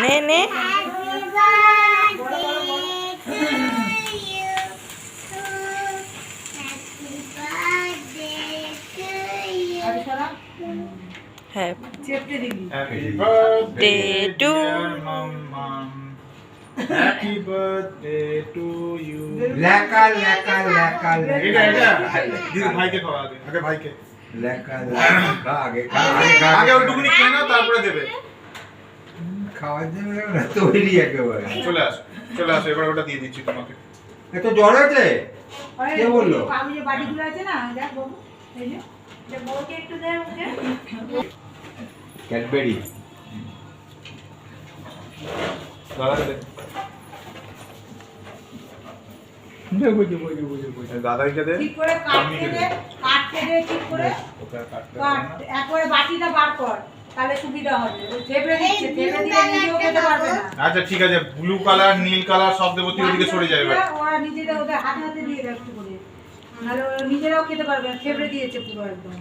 নে নে Happy birthday to Mom. Happy birthday to you. লেকা লেকা লেকা এটা দিদি ভাইকে খাওয়া আগে ভাইকে লেকা লেকা আগে ওটুকুনি খেয়ে নাও তারপরে দেবে। খাওয়ার জন্য না তৈরি একেবারে। চলে আসো এবার ওটা দিয়ে দিচ্ছি তোমাকে। এত জ্বর আছে কে বললো? আমি যে বাটিগুলো আছে না দেখ বাবু এই যে বউকে একটু দে ওকে ক্যাডবেরি দাদাকে দে। দাদাইকে দে। ঠিক করে কাটতে দে ঠিক করে কাট একবারে বাটিটা বার কর তাহলে সুবিধা হবে ওই থেবড়ে দিচ্ছে থেবড়ে দিলে নিজেও খেতে পারবে না। আচ্ছা ঠিক আছে ব্লু কালার নীল কালার সব দেবো তুই ওদিকে সরে যাবে। ওরা নিজেরা ওদের হাতে হাতে দিয়ে দেয় একটু করে নাহলে ওরা নিজেরাও খেতে পারবে না থেবড়ে দিয়েছে পুরো একদম।